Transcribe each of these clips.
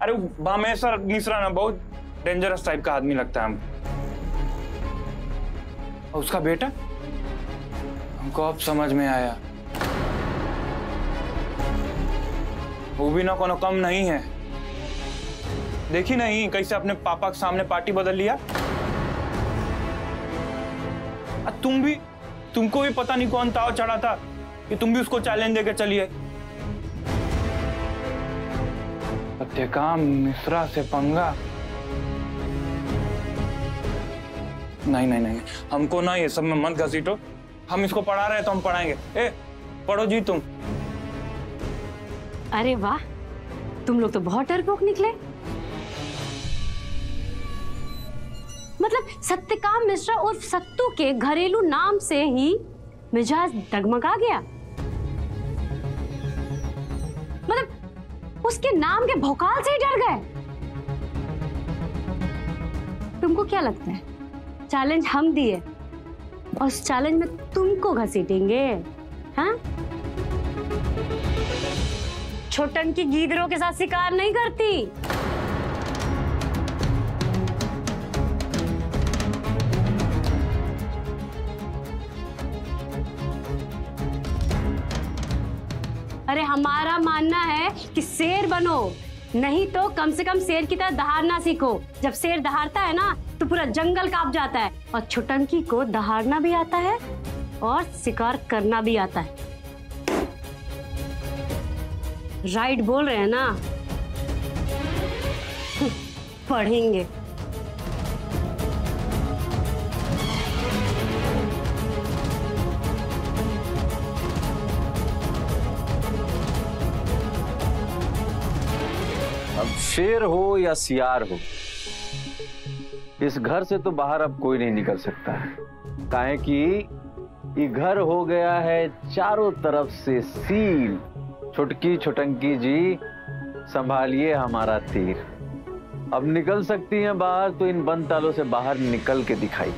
अरे बामेश्वर मिश्रा ना बहुत डेंजरस टाइप का आदमी लगता है हमको। और उसका बेटा हमको अब समझ में आया, वो भी ना कोनो कम नहीं है। देखी नहीं कैसे अपने पापा के सामने पार्टी बदल लिया। तुमको भी पता नहीं कौन ताव चढ़ा था कि तुम भी उसको चैलेंज देके चलिए। सत्यकाम मिश्रा से पंगा। नहीं, हमको ना ये सब में मत घसीटो। हम इसको पढ़ा रहे तो हम पढ़ाएंगे। ए पढ़ो जी तुम। अरे वाह, तुम लोग तो बहुत डरपोक निकले। मतलब सत्यकाम मिश्रा उर्फ सत्तू के घरेलू नाम से ही मिजाज डगमगा गया। मतलब उसके नाम के भौकाल से ही डर गए। तुमको क्या लगता है चैलेंज हम दिए और उस चैलेंज में तुमको घसीटेंगे? हाँ, छोटन की गीदड़ों के साथ शिकार नहीं करती। अरे हमारा मानना है कि शेर बनो, नहीं तो कम से कम शेर की तरह दहाड़ना सीखो। जब शेर दहाड़ता है ना तो पूरा जंगल कांप जाता है। और छुटंकी को दहाड़ना भी आता है और शिकार करना भी आता है। राइट बोल रहे हैं ना? पढ़ेंगे। अब शेर हो या सियार हो, इस घर से तो बाहर अब कोई नहीं निकल सकता है। काहे कि ये घर हो गया है चारों तरफ से सील। छुटकी छुटंकी जी संभालिए हमारा तीर। अब निकल सकती हैं बाहर तो इन बंद तालों से बाहर निकल के दिखाई।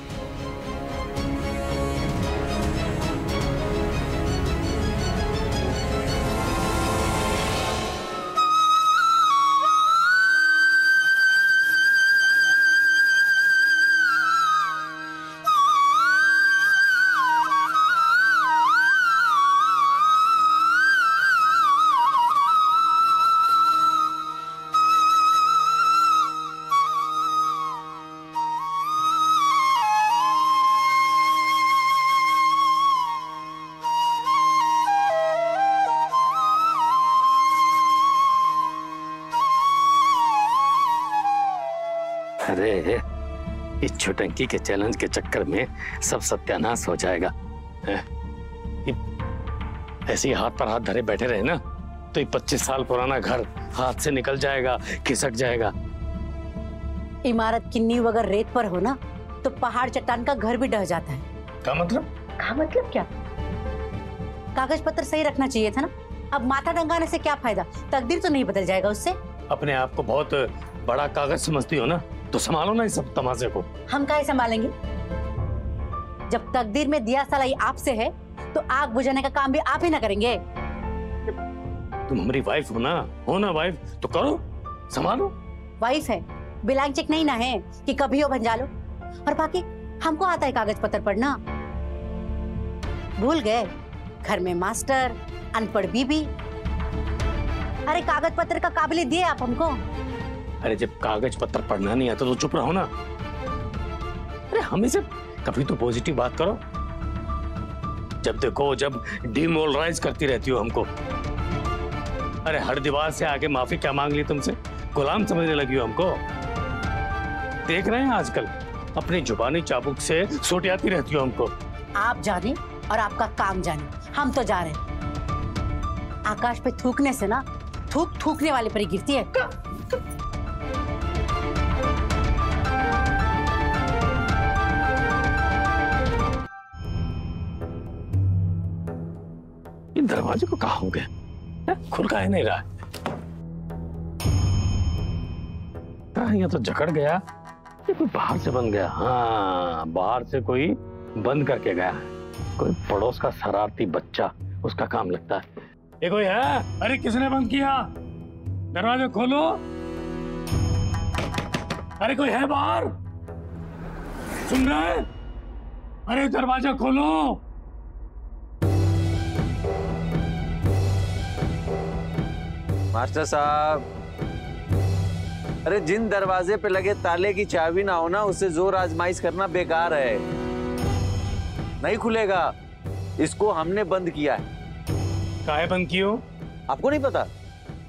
अरे इस छुटंकी के चैलेंज के चक्कर में सब सत्यानाश हो जाएगा। ऐसे ही हाथ पर हाथ धरे बैठे रहे ना तो ये 25 साल पुराना घर हाथ से निकल जाएगा, खिसक जाएगा। इमारत की नींव अगर रेत पर हो ना तो पहाड़ चट्टान का घर भी ढह जाता है। क्या मतलब? क्या? कागज पत्र सही रखना चाहिए था ना। अब माथा डंगाने से क्या फायदा? तकदीर तो नहीं बदल जाएगा उससे। अपने आप को बहुत बड़ा कागज समझती हो ना, तो संभालो ना इस सब तमाशे को। हम काहे संभालेंगे? जब तकदीर में दिया सलाई आपसे है तो आग बुझाने का काम भी आप ही ना करेंगे। तुम हमारी वाइफ हो ना वाइफ तो करो, संभालो। वाइफ है, ब्लैंक चेक नहीं ना है कि कभी हो भंजा लो। और बाकी हमको आता है कागज पत्र पढ़ना। भूल गए घर में मास्टर, अनपढ़ बीबी। अरे कागज पत्र का काबिलियत दिए आप हमको। अरे जब कागज पत्र पढ़ना नहीं आता तो चुप रहो ना। अरे हमेशा कभी तो पॉजिटिव बात करो। जब देखो जब डिमोरलाइज करती रहती हो हमको। अरे हर दीवार से आगे माफी क्या मांग ली तुमसे? गुलाम समझने लगी हो हमको। देख रहे हैं आजकल अपनी जुबानी चाबुक से सोटियाती रहती हो हमको। आप जाने और आपका काम जाने, हम तो जा रहे हैं। आकाश पे थूकने से ना थूक थूकने वाले पर ही गिरती है। ये दरवाजे को कहाँ हो गया? खुल का है नहीं रहा। यहाँ तो जकड़ गया। ये कोई बाहर से बन गया। हाँ, बाहर से कोई बंद करके गया है। कोई पड़ोस का शरारती बच्चा, उसका काम लगता है। ये कोई है? अरे किसने बंद किया? दरवाजा खोलो। अरे कोई है बाहर? सुन रहे हैं? अरे दरवाजा खोलो। मास्टर साहब, अरे जिन दरवाजे पे लगे ताले की चाबी ना हो ना, उससे जोर आजमाइश करना बेकार है। नहीं खुलेगा। इसको हमने बंद किया है। काहे बंद कियो? आपको नहीं पता?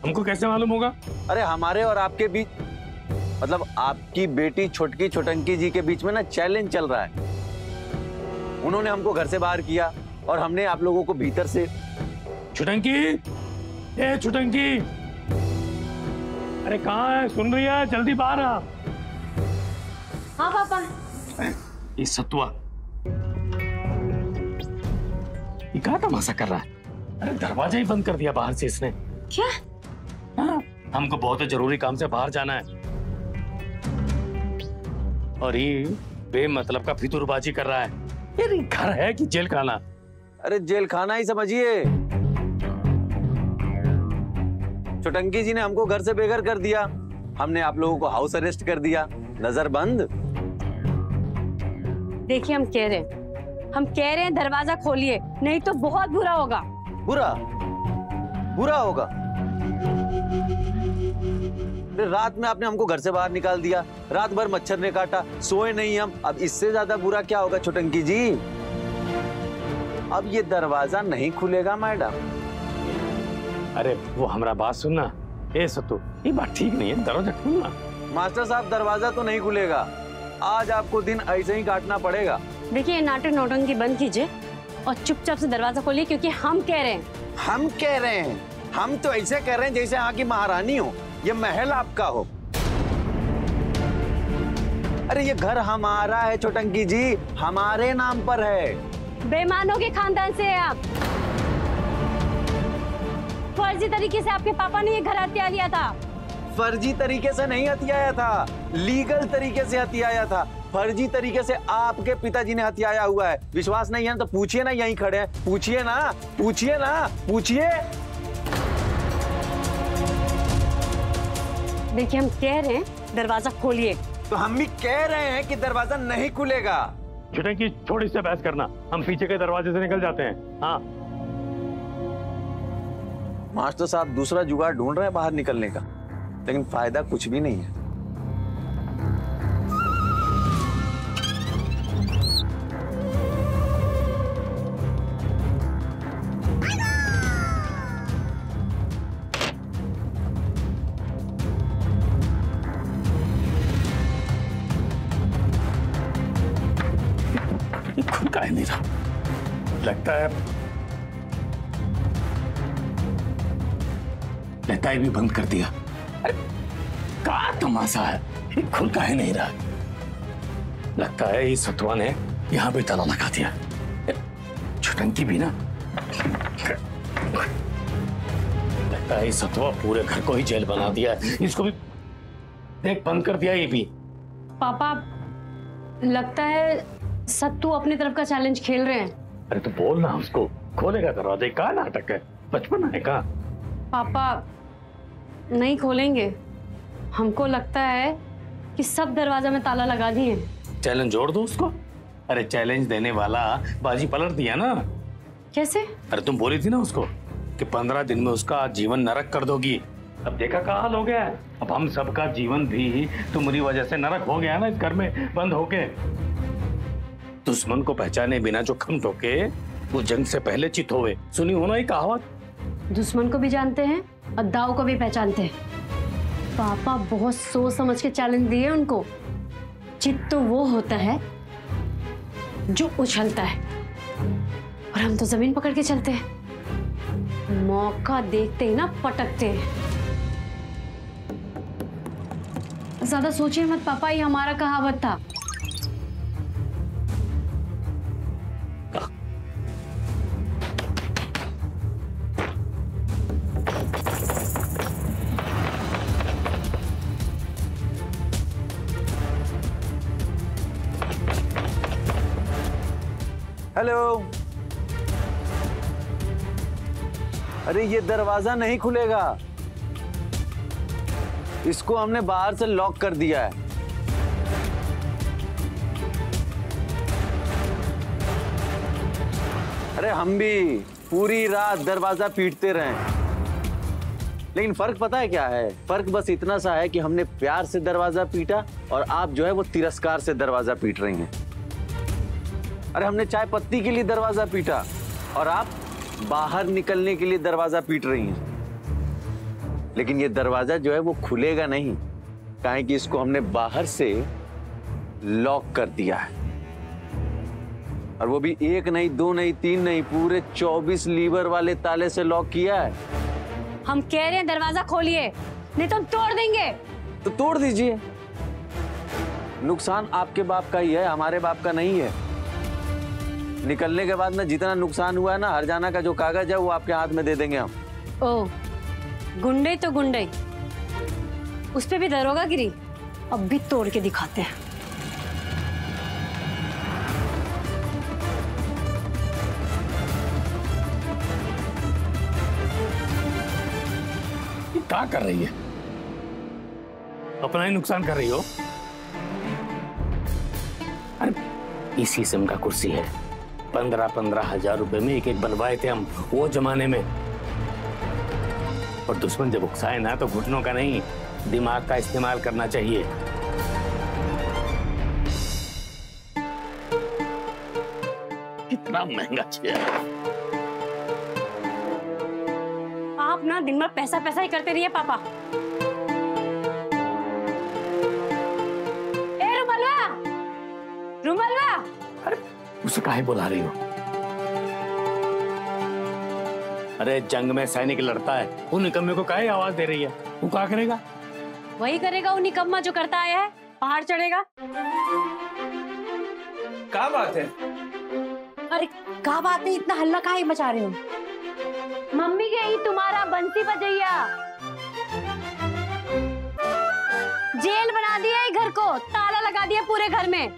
हमको कैसे मालूम होगा? अरे हमारे और आपके बीच, मतलब आपकी बेटी छोटकी छोटंकी जी के बीच में ना चैलेंज चल रहा है। उन्होंने हमको घर से बाहर किया और हमने आप लोगों को भीतर से। छुटंकी, ए छुटंकी, अरे कहाँ है? सुन रही है? जल्दी बाहर आ। हाँ पापा। ये सतुआ, ये क्या तमाशा कर रहा है? अरे दरवाजा ही बंद कर दिया बाहर से इसने। क्या? हाँ, हमको बहुत जरूरी काम से बाहर जाना है और ये बेमतलब का फितूरबाजी कर रहा है। ये घर है कि जेल खाना? अरे जेल खाना ही समझिए। छोटंकी जी ने हमको घर से बेघर कर दिया, हमने आप लोगों को हाउस अरेस्ट कर दिया। नजर बंद। देखिए हम कह रहे हैं दरवाजा खोलिए, नहीं तो बहुत बुरा होगा। बुरा? बुरा होगा? रात में आपने हमको घर से बाहर निकाल दिया, रात भर मच्छर ने काटा, सोए नहीं हम। अब इससे ज्यादा बुरा क्या होगा छोटंकी जी? अब ये दरवाजा नहीं खुलेगा मैडम। अरे वो हमारा बात सुनना। ए सत्तू, ये बात ठीक नहीं है, दरवाजा खोलना। मास्टर साहब दरवाजा तो नहीं खुलेगा, आज आपको दिन ऐसे ही काटना पड़ेगा। देखिए नाटक नौटंकी बंद कीजिए और चुपचाप से दरवाजा खोलिए, क्योंकि हम कह रहे हैं। हम कह रहे हैं? हम तो ऐसे कह रहे हैं जैसे यहाँ की महारानी हो, ये महल आपका हो। अरे ये घर हमारा है छोटंकी जी, हमारे नाम पर है। बेईमानों के खानदान से है आप। फर्जी तरीके से आपके पापा ने ये घर हथिया लिया था। फर्जी तरीके से नहीं हथियाया था, लीगल तरीके से हथियाया था। फर्जी तरीके से आपके पिताजी ने हथियाया हुआ है। विश्वास नहीं है तो पूछिए ना, यहीं खड़े हैं, पूछिए ना, पूछिए ना, पूछिए। देखिए हम कह रहे हैं दरवाजा खोलिए। तो हम भी कह रहे हैं कि दरवाजा नहीं खुलेगा। छुटंकी, छोड़ इससे बहस करना, हम पीछे के दरवाजे से निकल जाते हैं। हाँ मास्टर साहब दूसरा जुगाड़ ढूंढ रहे हैं बाहर निकलने का, लेकिन फायदा कुछ भी नहीं है। खुद का नहीं था, लगता है भी बंद कर दिया। अरे क्या तमाशा है, ये खुल का है नहीं रहा। लगता है इस सतुआ ने यहाँ पे ताला लगा दिया। छुटंकी भी ना, लगता है इस सतुआ पूरे घर को ही जेल बना दिया। इसको भी देख बंद कर दिया। ये भी पापा, लगता है सत्तू अपनी तरफ का चैलेंज खेल रहे हैं। अरे तो बोल ना उसको, खोलेगा दरवाजा। क्या नाटक है, बचपन है का? पापा नहीं खोलेंगे, हमको लगता है कि सब दरवाजा में ताला लगा दिए। चैलेंज जोड़ दो उसको। अरे चैलेंज देने वाला बाजी पलट दिया ना। कैसे? अरे तुम बोली थी ना उसको कि 15 दिन में उसका जीवन नरक कर दोगी। अब देखा क्या हाल हो गया है। अब हम सबका जीवन भी तुम्हारी वजह से नरक हो गया ना, इस घर में बंद होके। दुश्मन को पहचाने बिना जो खम ठोके वो जंग से पहले चित होवे। सुनी हो ना ये कहावत? दुश्मन को भी जानते हैं और दाव को भी पहचानते हैं। पापा बहुत सोच समझ के चैलेंज दिए उनको। चित तो वो होता है जो उछलता है, और हम तो जमीन पकड़ के चलते हैं। मौका देखते ही ना पटकते हैं। ज्यादा सोचिए मत पापा, ये हमारा कहावत था। हेलो। अरे ये दरवाजा नहीं खुलेगा, इसको हमने बाहर से लॉक कर दिया है। अरे हम भी पूरी रात दरवाजा पीटते रहे, लेकिन फर्क पता है क्या है? फर्क बस इतना सा है कि हमने प्यार से दरवाजा पीटा और आप जो है वो तिरस्कार से दरवाजा पीट रही हैं। अरे हमने चाय पत्ती के लिए दरवाजा पीटा और आप बाहर निकलने के लिए दरवाजा पीट रही हैं। लेकिन ये दरवाजा जो है वो खुलेगा नहीं, काहे कि इसको हमने बाहर से लॉक कर दिया है, और वो भी 1 नहीं 2 नहीं 3 नहीं, पूरे 24 लीवर वाले ताले से लॉक किया है। हम कह रहे हैं दरवाजा खोलिए, नहीं तो हम तोड़ देंगे। तो तोड़ दीजिए, नुकसान आपके बाप का ही है, हमारे बाप का नहीं है। निकलने के बाद ना जितना नुकसान हुआ है ना, हरजाना का जो कागज है वो आपके हाथ में दे देंगे हम। ओ, गुंडे तो गुंडे, उस पे भी दरोगा गिरी, अब भी तोड़ के दिखाते हैं। ये क्या कर रही है? अपना ही नुकसान कर रही हो। अरे इसी सिम का कुर्सी है, 15-15 हजार रुपए में एक बनवाए थे हम वो जमाने में। और दुश्मन जब उकसाए ना तो घुटनों का नहीं, दिमाग का इस्तेमाल करना चाहिए। कितना महंगा चेयर। आप ना दिन भर पैसा पैसा ही करते रहिए पापा। ए रुमलवा, रुमलवा, अरे उसे काहे बुला रही हो? अरे जंग में सैनिक लड़ता है, उन निकम्मे को काहे आवाज दे रही है? वो क्या करेगा? वही करेगा वो निकम्मा जो करता आया है, पहाड़ चढ़ेगा। क्या बात है? अरे क्या बात है, इतना हल्ला काहे मचा रहे हो? मम्मी गई तुम्हारा बंसी बजैया, जेल बना दिया है घर को, ताला लगा दिया पूरे घर में।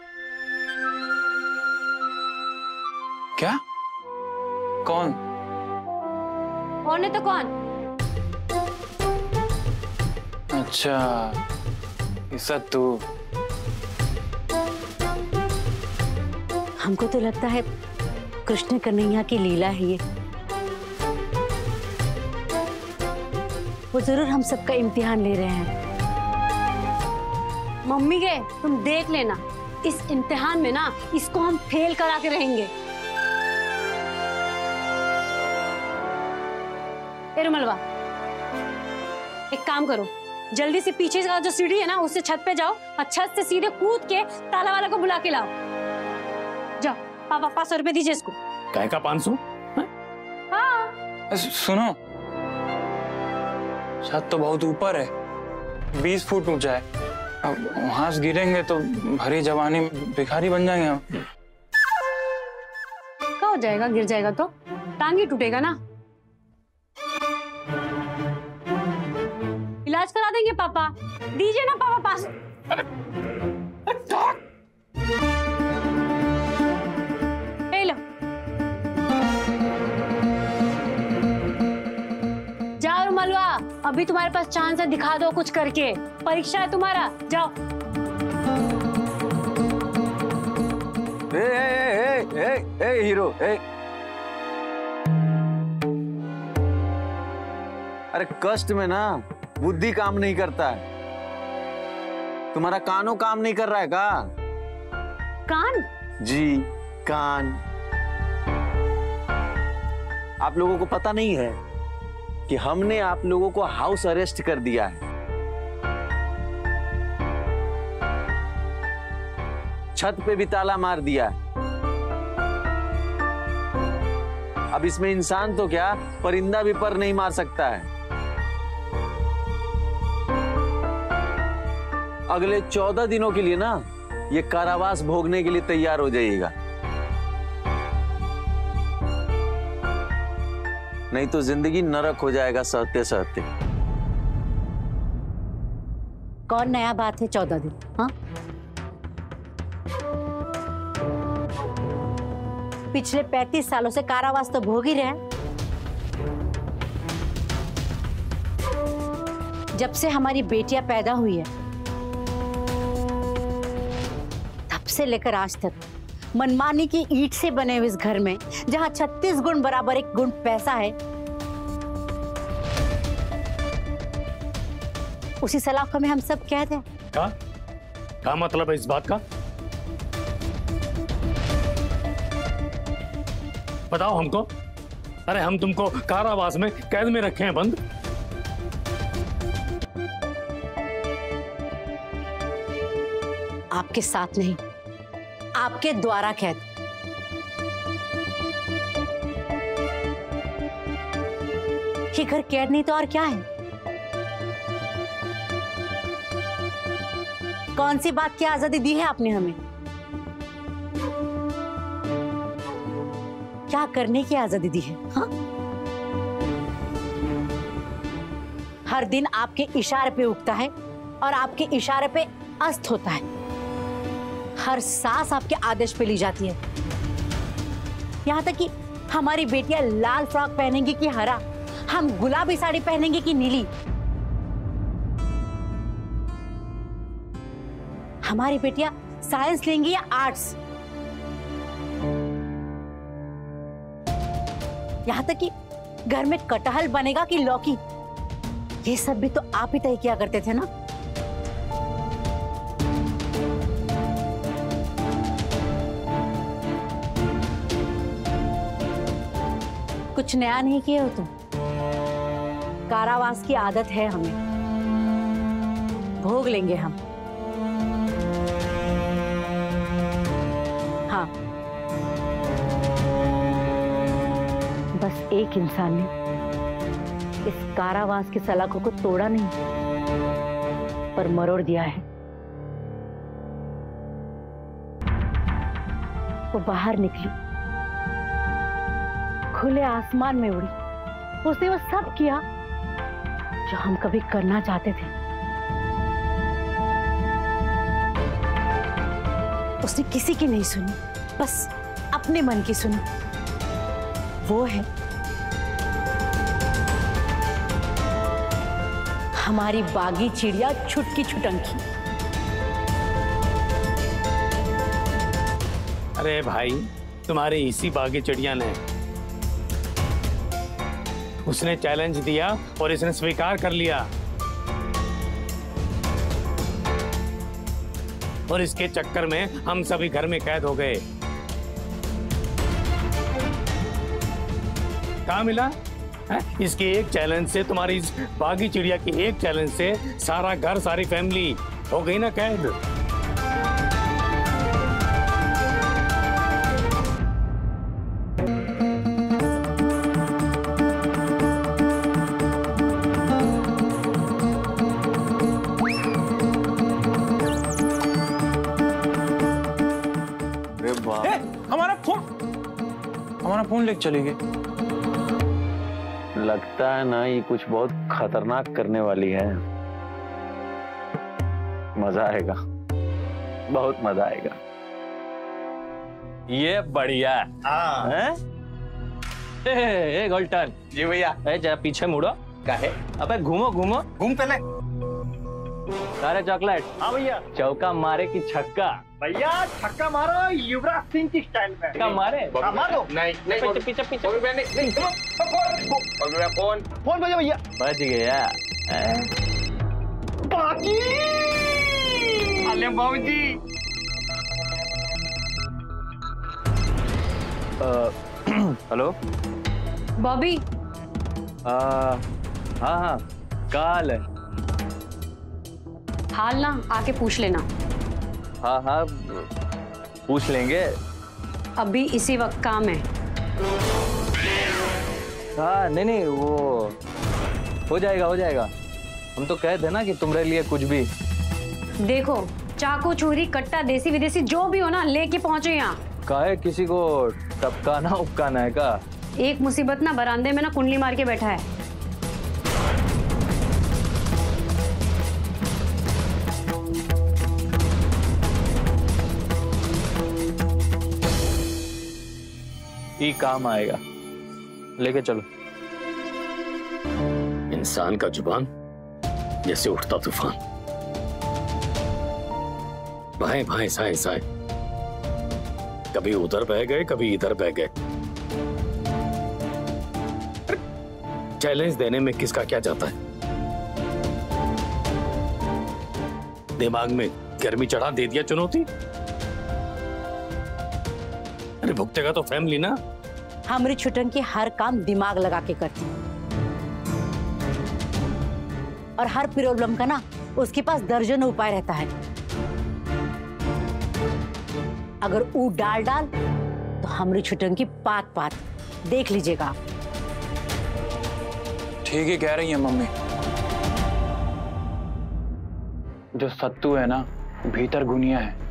क्या? कौन? और नहीं तो कौन? अच्छा, ऐसा तू। हमको तो लगता है कृष्ण कन्हैया की लीला है ये। वो जरूर हम सबका इम्तिहान ले रहे हैं। मम्मी के तुम देख लेना, इस इम्तिहान में ना इसको हम फेल करा के रहेंगे। रुमलवा, एक काम करो, जल्दी से पीछे का जो सीढ़ी है ना उससे छत पे जाओ और छत से सीधे कूद के ताला वाला को बुला के लाओ। जाओ, पापा 500 रुपए दीजिए इसको। काय का 500? हाँ। सुनो, छत तो बहुत ऊपर है, 20 फुट ऊंचा है। अब वहां से गिरेंगे तो भरी जवानी में भिखारी बन जाएंगे हम। क्या हो जाएगा? गिर जाएगा तो टांग ही टूटेगा ना। इलाज करा देंगे पापा, दीजिए ना पापा पास। लो, जाओ रुमलवा, अभी तुम्हारे पास चांस है, दिखा दो कुछ करके, परीक्षा है तुम्हारा, जाओ। ए हीरो, अरे कष्ट में ना बुद्धि काम नहीं करता है। तुम्हारा कानों काम नहीं कर रहा है का? कान? जी कान। आप लोगों को पता नहीं है कि हमने आप लोगों को हाउस अरेस्ट कर दिया है। छत पे भी ताला मार दिया है। अब इसमें इंसान तो क्या, परिंदा भी पर नहीं मार सकता है। अगले 14 दिनों के लिए ना ये कारावास भोगने के लिए तैयार हो जाइएगा, नहीं तो जिंदगी नरक हो जाएगा सहते सहते। कौन नया बात है 14 दिन? हाँ, पिछले 35 सालों से कारावास तो भोग ही रहे हैं। जब से हमारी बेटियां पैदा हुई है तब से लेकर आज तक मनमानी की ईंट से बने हुए इस घर में जहां 36 गुण बराबर 1 गुण पैसा है, उसी सलाखों में हम सब कैद हैं। क्या मतलब है इस बात का? बताओ हमको। अरे हम तुमको कारावास में कैद में रखे हैं बंद। आपके साथ नहीं, आपके द्वारा कैद। ये घर कैद नहीं तो और क्या है? कौन सी बात की आजादी दी है आपने हमें? क्या करने की आजादी दी है? हाँ? हर दिन आपके इशारे पे उगता है और आपके इशारे पे अस्त होता है। हर सांस आपके आदेश पे ली जाती है। यहां तक कि हमारी बेटियां लाल फ्रॉक पहनेंगी कि हरा, हम गुलाबी साड़ी पहनेंगे कि नीली, हमारी बेटियां साइंस लेंगी या आर्ट्स, यहां तक कि घर में कटहल बनेगा कि लौकी, ये सब भी तो आप ही तय किया करते थे ना। कुछ नया नहीं किए हो तुम। कारावास की आदत है हमें, भोग लेंगे हम। हाँ, बस एक इंसान ने इस कारावास की सलाखों को तोड़ा नहीं, पर मरोड़ दिया है। वो बाहर निकली, खुले आसमान में उड़ी, उसने वो सब किया जो हम कभी करना चाहते थे। उसने किसी की नहीं सुनी, बस अपने मन की सुनी। वो है हमारी बागी चिड़िया छुटकी छुटंकी। अरे भाई, तुम्हारी इसी बागी चिड़िया ने, उसने चैलेंज दिया और इसने स्वीकार कर लिया, और इसके चक्कर में हम सभी घर में कैद हो गए। कहाँ मिला? इसके एक चैलेंज से, तुम्हारी इस बागी चिड़िया की एक चैलेंज से सारा घर, सारी फैमिली हो गई ना कैद। हमारा फोन लेके चली गई। लगता है ना ये कुछ बहुत खतरनाक करने वाली है। मजा आएगा, बहुत मजा आएगा। ये बढ़िया है। गोल्टन जी भैया। जरा पीछे मुड़ो। काहे? अबे घूमो घूमो, घूम पहले। सारे चॉकलेट। हाँ भैया। चौका मारे की छक्का? भैया छक्का मारो युवराज सिंह की स्टाइल में। छक्का मारे? हाँ, मारो। नहीं पीछे पीछे पीछे। फोन फोन बजा भैया। बच गया। बाकी अले बाबूजी। हेलो बॉबी। हाँ हाँ, काल है। हाल ना आके पूछ लेना। हाँ हाँ, पूछ लेंगे। अभी इसी वक्त काम है। हाँ नहीं नहीं, वो हो जाएगा हो जाएगा। हम तो कह थे ना कि तुम्हारे लिए कुछ भी। देखो, चाकू, छुरी, कट्टा, देसी विदेशी जो भी हो ना, लेके पहुंचो यहाँ। काहे किसी को टपकाना उपकाना है का? एक मुसीबत ना बरामदे में ना कुंडली मार के बैठा है। ये काम आएगा, लेके चलो। इंसान का जुबान जैसे उठता तूफान, बाएं बाएं साए साए, कभी उधर बह गए, कभी इधर बह गए। चैलेंज देने में किसका क्या जाता है? दिमाग में गर्मी चढ़ा दे दिया चुनौती। अरे भुगतेगा तो फैमिली ना। हमारी छुटंकी हर काम दिमाग लगा के करती है और हर प्रॉब्लम का ना उसके पास दर्जनों उपाय रहता है। अगर ऊ डाल तो हमारी छुटंकी पात पात देख लीजिएगा। ठीक ही कह रही है मम्मी। जो सत्तू है ना भीतर गुनिया है।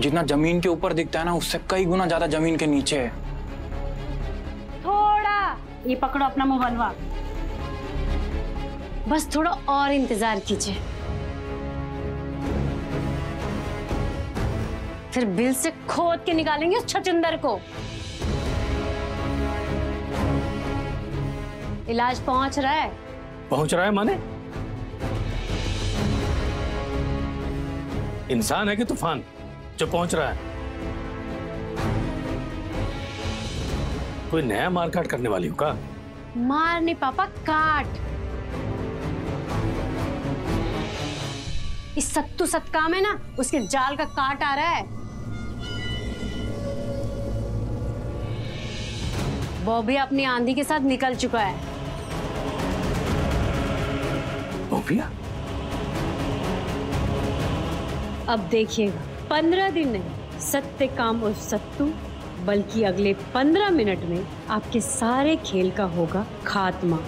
जितना जमीन के ऊपर दिखता है ना उससे कई गुना ज्यादा जमीन के नीचे है। थोड़ा ये पकड़ो अपना मोबाइलवा, बस थोड़ा और इंतजार कीजिए, फिर बिल से खोद के निकालेंगे उस छचुंदर को। इलाज पहुंच रहा है। पहुंच रहा है माने? इंसान है कि तूफान जो पहुंच रहा है? कोई नया मारकाट करने वाली हो का? मार नहीं पापा, काट। इस सत्तू सत्का में ना उसके जाल का काट आ रहा है। वो भी अपनी आंधी के साथ निकल चुका है। भैया अब देखिएगा 15 दिन नहीं, सत्य काम और सत्तू, बल्कि अगले 15 मिनट में आपके सारे खेल का होगा खात्मा।